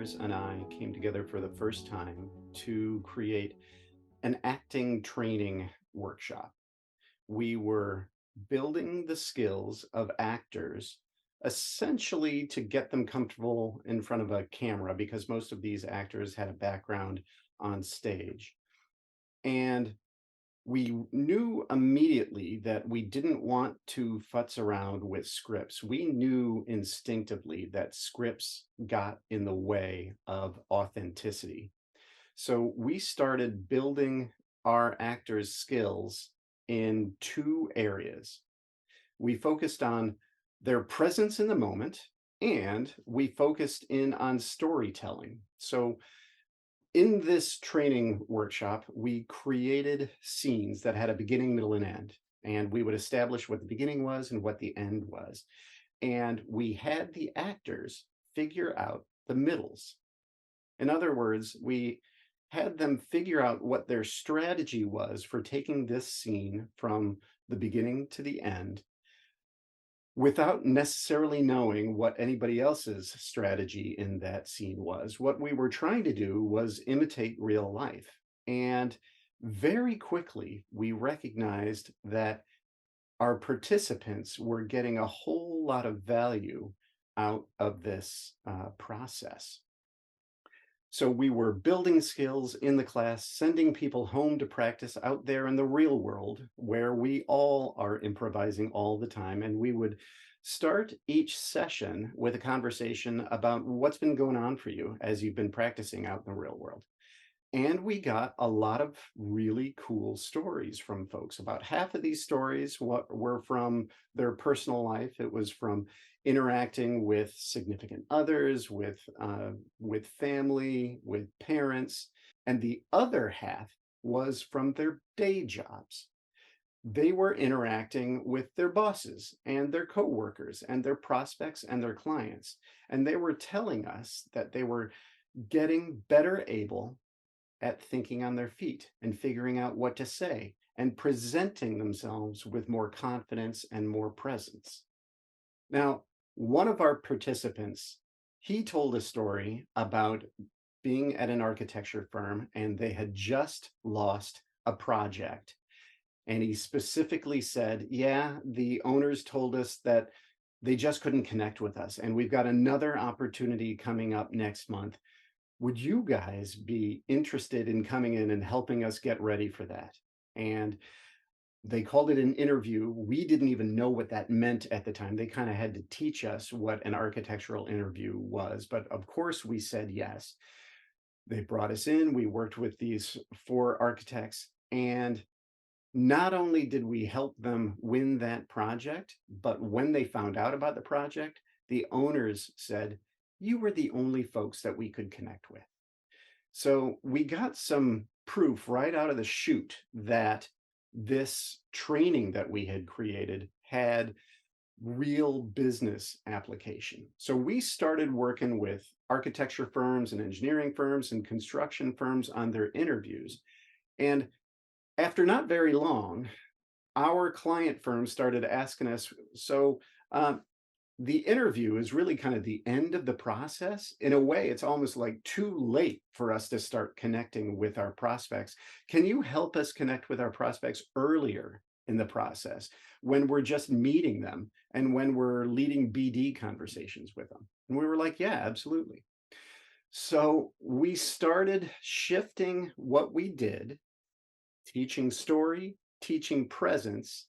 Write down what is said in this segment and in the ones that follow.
partners and I came together for the first time to create an acting training workshop. We were building the skills of actors essentially to get them comfortable in front of a camera because most of these actors had a background on stage. And we knew immediately that we didn't want to futz around with scripts. We knew instinctively that scripts got in the way of authenticity. So we started building our actors' skills in two areas. We focused on their presence in the moment and we focused in on storytelling. So in this training workshop, we created scenes that had a beginning, middle, and end. And we would establish what the beginning was and what the end was. And we had the actors figure out the middles. In other words, we had them figure out what their strategy was for taking this scene from the beginning to the end without necessarily knowing what anybody else's strategy in that scene was. What we were trying to do was imitate real life. And very quickly, we recognized that our participants were getting a whole lot of value out of this process. So we were building skills in the class, sending people home to practice out there in the real world where we all are improvising all the time. And we would start each session with a conversation about what's been going on for you as you've been practicing out in the real world. And we got a lot of really cool stories from folks. About half of these stories were from their personal life. It was from interacting with significant others, with family, with parents, and the other half was from their day jobs. They were interacting with their bosses and their coworkers and their prospects and their clients, and they were telling us that they were getting better able at thinking on their feet and figuring out what to say and presenting themselves with more confidence and more presence. Now, one of our participants, he told a story about being at an architecture firm and they had just lost a project. And he specifically said, yeah, the owners told us that they just couldn't connect with us. And we've got another opportunity coming up next month. Would you guys be interested in coming in and helping us get ready for that? And they called it an interview. We didn't even know what that meant at the time. They kind of had to teach us what an architectural interview was. But of course, we said yes. They brought us in. We worked with these four architects. And not only did we help them win that project, but when they found out about the project, the owners said, you were the only folks that we could connect with. So we got some proof right out of the chute that this training that we had created had real business application. So we started working with architecture firms and engineering firms and construction firms on their interviews. And after not very long, our client firms started asking us, so the interview is really kind of the end of the process. In a way, it's almost like too late for us to start connecting with our prospects. Can you help us connect with our prospects earlier in the process when we're just meeting them and when we're leading BD conversations with them? And we were like, yeah, absolutely. So we started shifting what we did, teaching story, teaching presence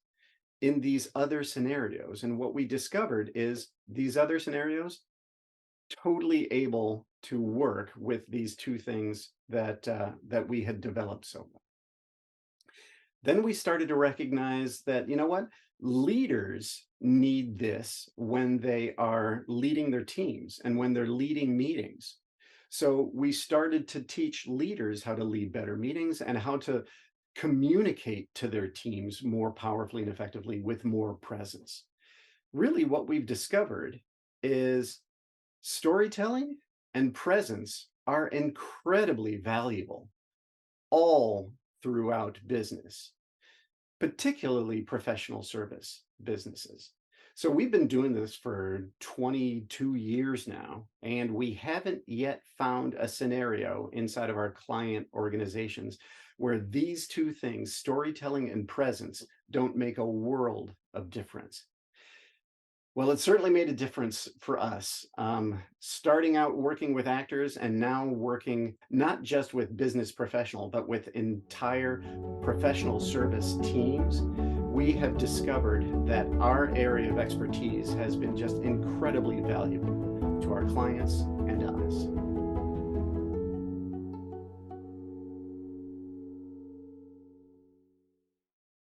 in these other scenarios. And what we discovered is these other scenarios totally able to work with these two things that we had developed so well. Then we started to recognize that, you know what, leaders need this when they are leading their teams and when they're leading meetings. So we started to teach leaders how to lead better meetings and how to communicate to their teams more powerfully and effectively with more presence. Really, what we've discovered is storytelling and presence are incredibly valuable all throughout business, particularly professional service businesses. So we've been doing this for 22 years now, and we haven't yet found a scenario inside of our client organizations where these two things, storytelling and presence, don't make a world of difference. Well, it certainly made a difference for us. Starting out working with actors and now working not just with business professional, but with entire professional service teams, we have discovered that our area of expertise has been just incredibly valuable to our clients and us.